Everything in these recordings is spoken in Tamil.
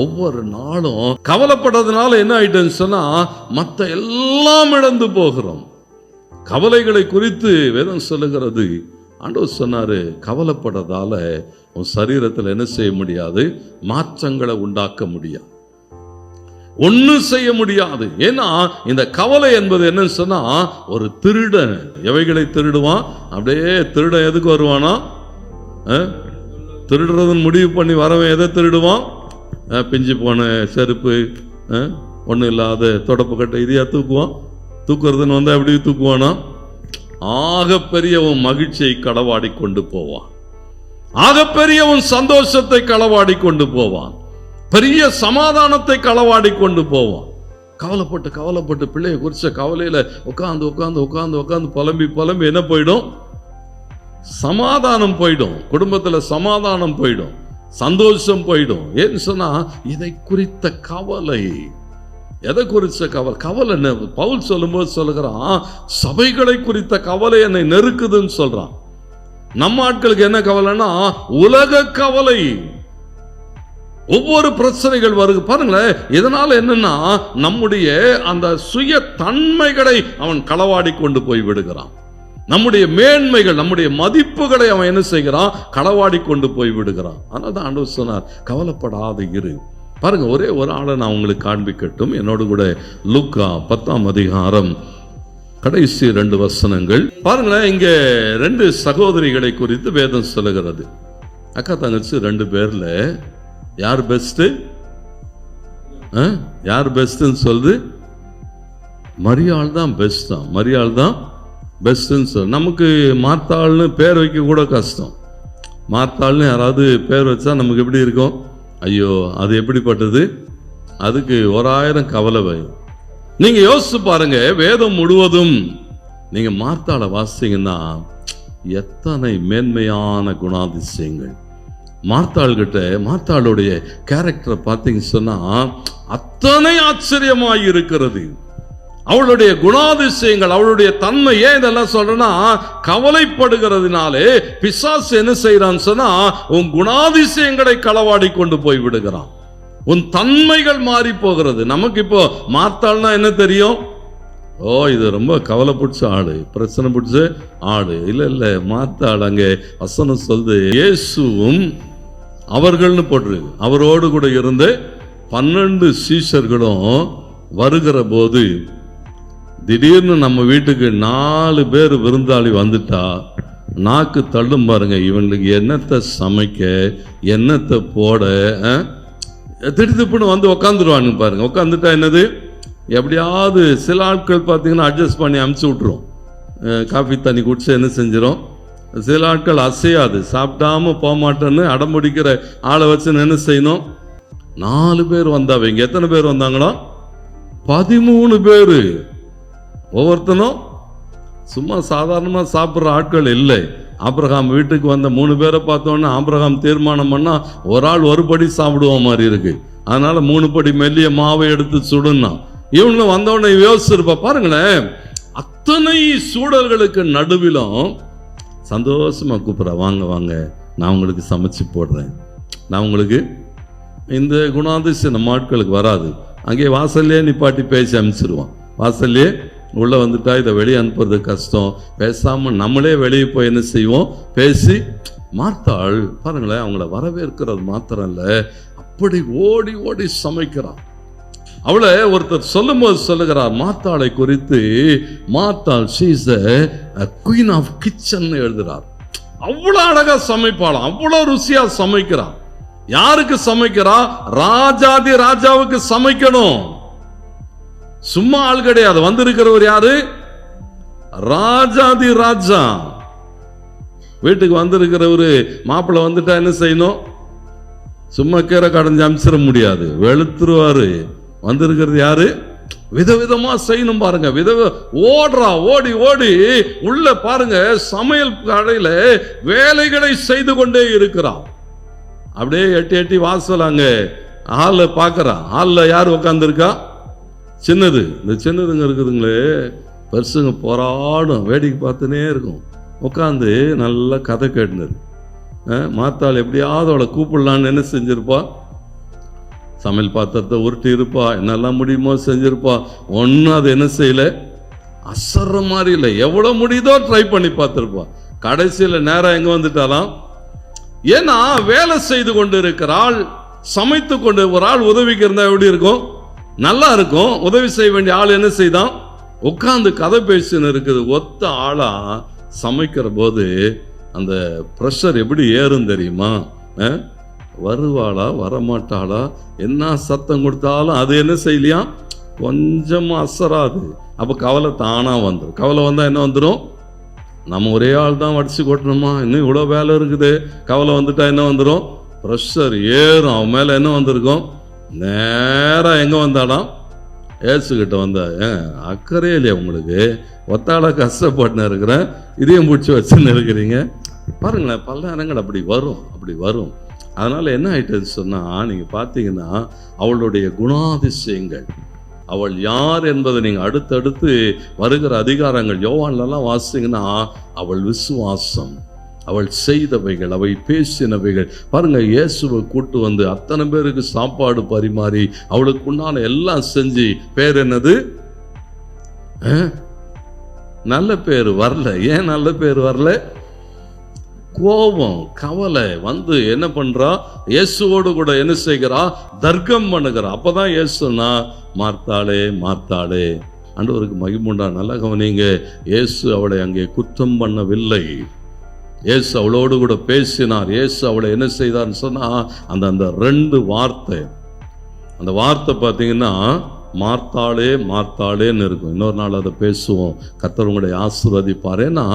ஒவ்வொரு நாளும் கவலைப்படுறதுனால என்ன ஆயிட்டுன்னு சொன்னா மற்ற எல்லாம் இழந்து போகிறோம். கவலைகளை குறித்து வேதம் சொல்லுகிறது, ஆண்டவர் சொன்னாரு, கவலைப்படுறதால உன் சரீரத்தில் என்ன செய்ய முடியாது, மாற்றங்களை உண்டாக்க முடியாது, ஒன்னும் செய்ய முடியாது. ஏன்னா இந்த கவலை என்பது என்னன்னு சொன்னா ஒரு திருடன் எவைகளை திருடுவான். அப்படியே திருடன் எதுக்கு வருவானா, திருடுறதுன்னு முடிவு பண்ணி வரவன் எதை திருடுவான், பிஞ்சு போன செருப்பு, ஒன்றும் இல்லாத தொடப்பு கட்டை, இதையா தூக்குவான். தூக்குறதுன்னு வந்தா எப்படி தூக்குவானா, ஆகப்பெரியவன் மகிழ்ச்சியை களவாடி கொண்டு போவான், ஆகப்பெரியவன் சந்தோஷத்தை களவாடி கொண்டு போவான், பெரிய சமாதானத்தை களவாடி கொண்டு போவான். கவலைப்பட்டு கவலைப்பட்டு பிள்ளைய குறிச்ச கவலையில உட்காந்து உட்காந்து உட்காந்து உட்காந்து புலம்பி புலம்பி என்ன போயிடும், சமாதானம் போயிடும், குடும்பத்துல சமாதானம் போயிடும், சந்தோஷம் போயிடும். ஏன்னு சொன்னா இதை குறித்த கவலை. எதை குறித்த கவலை? கவலை பவுல் சொல்லும்போது சொல்லுகிறான், சபைகளை குறித்த கவலை என்னை நெருக்குதுன்னு சொல்றான். நம்ம ஆட்களுக்கு என்ன கவலைன்னா உலக கவலை. ஒவ்வொரு பிரச்சனைகள் வருது பாருங்களேன். இதனால என்னன்னா நம்முடைய அந்த சுய தன்மைகளை அவன் களவாடி கொண்டு போய் விடுகிறான். நம்முடைய மேன்மைகள், நம்முடைய மதிப்புகளை அவன் என்ன செய்கிறான், களவாடி கொண்டு போய் விடுகிறான். அதனால தான் ஆண்டவர் சொன்னார், கவலைப்படாத இரு. பாருங்க, ஒரே ஒரு ஆளை நான் உங்களுக்கு காண்பிக்கட்டும். என்னோடு கூட லூக்கா 10ஆம் அதிகாரம் கடைசி 2 வசனங்கள் பாருங்களேன். இங்க 2 சகோதரிகளை குறித்து வேதம் சொல்லுகிறது. அக்கா தங்கச்சி 2 பேர்ல யார் பெஸ்ட், யார் பெஸ்ட்னு சொல்லுது, மரியாள் தான் பெஸ்ட் தான், மரியாள் தான் பெஸ்ட்னு சொல். நமக்கு மாத்தாள்னு பேர் வைக்க கூட கஷ்டம். மாத்தாள்னு யாராவது பேர் வச்சா நமக்கு எப்படி இருக்கும், ஐயோ அது எப்படிப்பட்டது, அதுக்கு 1000 கவலை வரும். நீங்க யோசிச்சு பாருங்க, வேதம் முழுவதும் நீங்க மார்த்தாளை வாசிங்கன்னா எத்தனை மேன்மையான குணாதிசயங்கள். மார்த்தாள்கிட்ட மார்த்தாளுடைய கேரக்டரை பார்த்தீங்கன்னு சொன்னா அத்தனை ஆச்சரியமாய் இருக்கிறது. அவளுடைய குணாதிசயங்கள், அவளுடைய தன்மை. ஏன் இதெல்லாம் சொல்றேன்னா, கவலைப்படுகிறதுனாலே பிசாசு என்ன செய்யறான்னு சொன்னா உன் குணாதிசயங்களை களவாடி கொண்டு போய் விடுகிறான், உன் தன்மைகள் மாறி போகிறது. நமக்கு இப்போ மார்த்தாள்னா என்ன தெரியும், ஓ இது ரொம்ப கவலை பிடிச்ச ஆடு, பிரச்சனை பிடிச்ச ஆடு. இல்ல மார்த்தாள் அங்கே வசனம் சொல்லுது, இயேசுவும் அவர்கள்னு போட்டிருக்கு, அவரோடு கூட இருந்த 12 சீஷர்களும் வருகிற போது திடீர்னு நம்ம வீட்டுக்கு 4 பேர் விருந்தாளி வந்துட்டா நாக்கு தள்ளும் பாருங்க. இவனுக்கு என்னத்தை சமைக்க, என்னத்தை போட, திடுப்புன்னு வந்து உக்காந்துருவானு பாருங்க. உட்காந்துட்டா என்னது, எப்படியாவது சில ஆட்கள் பார்த்தீங்கன்னா அட்ஜஸ்ட் பண்ணி அமுச்சு விட்டுரும், காஃபி தண்ணி குடிச்சு என்ன செஞ்சிடும். சில ஆட்கள் அசையாது, சாப்பிடாம போக மாட்டேன்னு அடம்பிடிக்கிற ஆளை வச்சு என்ன செய்யணும். 4 பேர் வந்தாங்க. எத்தனை பேர் வந்தாங்களோ, 13 பேர். ஒவ்வொருத்தனும் சும்மா சாதாரணமா சாப்பிட்ற ஆட்கள் இல்லை. ஆபிரகாம் வீட்டுக்கு வந்த 3 பேரை பார்த்தோன்னா ஆபிரகாம் தீர்மானம் பண்ணா ஒரு ஆள் ஒரு படி சாப்பிடுவோம் மாதிரி இருக்கு. அதனால 3 படி மெல்லிய மாவை எடுத்து சுடுனா. இவங்க வந்தோடனே யோசிச்சிருப்பா பாருங்களேன். அத்தனை சூழல்களுக்கு நடுவிலும் சந்தோஷமா கூப்பிட்ற, வாங்க வாங்க நான் உங்களுக்கு சமைச்சு போடுறேன். நான் உங்களுக்கு இந்த குணாதிசயம் நம்ம ஆட்களுக்கு வராது. அங்கே வாசல்லே நிப்பாட்டி பேசி அனுப்பிச்சிருவான். வாசல்லே உள்ள வந்துட்டா இதை வெளியே அனுப்புறது கஷ்டம். பேசாம நம்மளே வெளியே போய் என்ன செய்வோம், பேசி. மார்த்தாள் பாருங்களேன், அவங்கள வரவேற்கிறது மாத்திரம் இல்ல, அப்படி ஓடி ஓடி சமைக்கிறான். அவளை ஒருத்தர் சொல்லும் போது சொல்லுகிறார் மார்த்தாளை குறித்து, மார்த்தாள் she is a queen of kitchen எழுதுறார். அவ்வளவு அழகா சமைப்பாளாம், அவ்வளவு ருசியா சமைக்கிறான். யாருக்கு சமைக்கிறா, ராஜாதி ராஜாவுக்கு சமைக்கணும். சும்மா ஆள் கிடையாது. வந்திருக்கிறவர் யாரு, ராஜாதி ராஜா. வீட்டுக்கு வந்திருக்கிறவரு மாப்பிள்ளை வந்துட்டா என்ன செய்யணும், சும்மா கீரை கடைஞ்சு அமிச்சிட முடியாது, வெளுத்துருவாரு. வந்திருக்கிறது யாரு, விதவிதமா செய்யணும் பாருங்க. ஓடுறா, ஓடி ஓடி உள்ள பாருங்க சமையல் கடையில வேலைகளை செய்து கொண்டே இருக்கிறான். அப்படியே எட்டி எட்டி வாசல் அங்க ஹாலில் பார்க்குறான். ஹாலில் யார் உட்காந்துருக்கா? சின்னது. இந்த சின்னதுங்க இருக்குதுங்களே, பெருசுங்க போராடும், வேடிக்கை பார்த்துனே இருக்கும். உட்காந்து நல்லா கதை கேட்டுனது. மாத்தாள் எப்படியாவது அவளை கூப்பிடலான்னு என்ன செஞ்சிருப்பா? சமையல் பாத்திரத்தை உருட்டி இருப்பா, என்னெல்லாம் முடியுமோ செஞ்சிருப்பா. ஒன்றும் அது என்ன செய்யல, அசர்ற மாதிரி இல்லை. எவ்வளோ முடியுதோ ட்ரை பண்ணி பார்த்துருப்பா. கடைசியில் நேரம் எங்கே வந்துட்டாலாம்? ஏன்னா வேலை செய்து கொண்டு இருக்கிறாள், சமைத்து கொண்டு ஒரு ஆள் உதவிக்கு இருந்தால் எப்படி இருக்கும்? நல்லா இருக்கும். உதவி செய்ய வேண்டிய ஆள் என்ன செய்தான்? உட்காந்து கதை பேசின்னு இருக்குது. ஒத்த ஆளா சமைக்கிற போது அந்த ப்ரெஷர் எப்படி ஏறும் தெரியுமா? வருவாளா வரமாட்டாளா, என்ன சத்தம் கொடுத்தாலும் அது என்ன செய்யலையா, கொஞ்சம் அசராது. அப்போ கவலை தானாக வந்துடும். கவலை வந்தால் என்ன வந்துடும்? நம்ம ஒரே ஆள் தான் வடிச்சு கொட்டணுமா, இன்னும் இவ்வளோ வேலை இருக்குது. கவலை வந்துட்டா என்ன வந்துடும்? ப்ரெஷர் ஏறும். அவன் மேலே என்ன வந்திருக்கும்? நேராக எங்கே வந்தாலாம்? ஏசுகிட்ட வந்தா. அக்கறையே இல்லையா உங்களுக்கு? ஒத்தாள கஷ்டப்பட்டுன்னு இருக்கிறேன், இதையும் பிடிச்சி வச்சுன்னு இருக்கிறீங்க. பாருங்களேன், பல நேரங்கள் அப்படி வரும். அதனால் என்ன ஆயிட்டது சொன்னால், நீங்கள் பார்த்தீங்கன்னா அவளுடைய குணாதிசயங்கள், அவள் யார் என்பதை நீங்கள் அடுத்தடுத்து வருகிற அதிகாரங்கள் யோவான்லாம் வாசிங்கன்னா, அவள் விசுவாசம், அவள் செய்தவைகள், அவள் பேசினவைகள். பாருங்க, இயேசுவை கூட்டு வந்து அத்தனை பேருக்கு சாப்பாடு பரிமாறி அவளுக்கு உண்டான எல்லாம் செஞ்சு, பேர் என்னது? நல்ல பேர் வரல. ஏன் நல்ல பேர் வரல? கோபம், கவலை வந்து என்ன பண்றா? இயேசுவோடு கூட என்ன செய்கிறா? தர்க்கம் பண்ணுகிறா. அப்பதான் இயேசுனா, மார்த்தாளே மார்த்தாளே, ஆண்டவருக்கு மகிமுண்டா. நல்லா கவனிங்க, இயேசு அவளை அங்கே குற்றம் பண்ணவில்லை. இயேசு அவளோடு கூட பேசினார். இயேசு அவளை என்ன செய்தார்னு சொன்னா, அந்த 2 வார்த்தை, அந்த வார்த்தை பார்த்தீங்கன்னா மார்த்தாளே மார்த்தாளேன்னு இருக்கும். இன்னொரு நாள் அதை பேசுவோம். கர்த்தர் உங்களை ஆசீர்வதிப்பார். ஏன்னா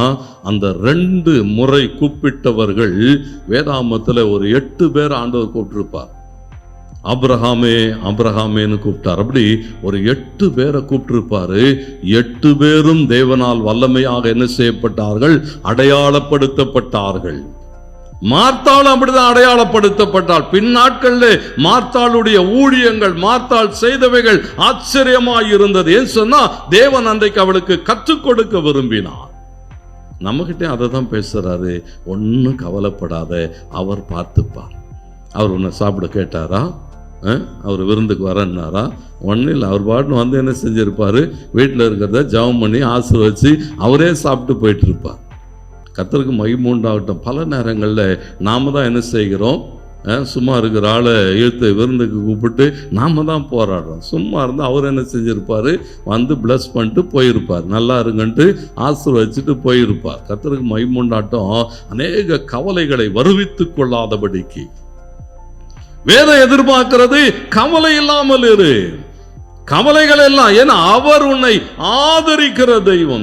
அந்த 2 முறை கூப்பிட்டவர்கள் வேதாமத்தில் ஒரு 8 பேர் ஆண்டவர் கூப்பிட்டிருப்பார். ஆபிரகாமே ஆபிரகாமேன்னு கூப்பிட்டார். அப்படி ஒரு 8 பேரை கூப்பிட்டிருப்பாரு. 8 பேரும் தேவனால் வல்லமையாக என்ன செய்யப்பட்டார்கள்? அடையாளப்படுத்தப்பட்டார்கள். மார்த்தாள் அப்படிதான் அடையாளப்படுத்தப்பட்டாள். பின் நாட்களில் மார்த்தாளுடைய ஊழியங்கள், மார்த்தாள் செய்தவைகள் ஆச்சரியமாய் இருந்தது. ஏன் சொன்னா, தேவன் அன்றைக்கு அவளுக்கு கற்றுக் கொடுக்க விரும்பினார். நம்மகிட்ட அதை தான் பேசுறாரு. ஒன்னும் கவலைப்படாத, அவர் பார்த்துப்பார். அவர் உன்னை சாப்பிட கேட்டாரா? அவர் விருந்துக்கு வரன்னாரா? ஒன்னும் இல்லை. அவர் பாட்டு வந்து என்ன செஞ்சிருப்பாரு? வீட்டில் இருக்கிறத ஜெபம் பண்ணி ஆசீர்வதிச்சு அவரே சாப்பிட்டு போயிட்டு இருப்பார். கர்த்தருக்கு மகிமை உண்டாகட்டும். பல நேரங்களில் நாம தான் என்ன செய்கிறோம்? சும்மா இருக்கிற ஆளை இழுத்து விருந்துக்கு கூப்பிட்டு நாம தான் போராடுறோம். சும்மா இருந்தால் அவர் என்ன செஞ்சிருப்பார்? வந்து பிளஸ் பண்ணிட்டு போயிருப்பார். நல்லா இருங்கன்ட்டு ஆசீர்வதிச்சுட்டு போயிருப்பார். கர்த்தருக்கு மகிமை உண்டாகட்டும். அநேக கவலைகளை வருவித்து கொள்ளாதபடிக்கு வேதம் எதிர்பார்க்கிறது, கவலை இல்லாமல் இரு. கவலைகள் எல்லாம், ஏன்னா அவர் உன்னை ஆதரிக்கிற தெய்வம்.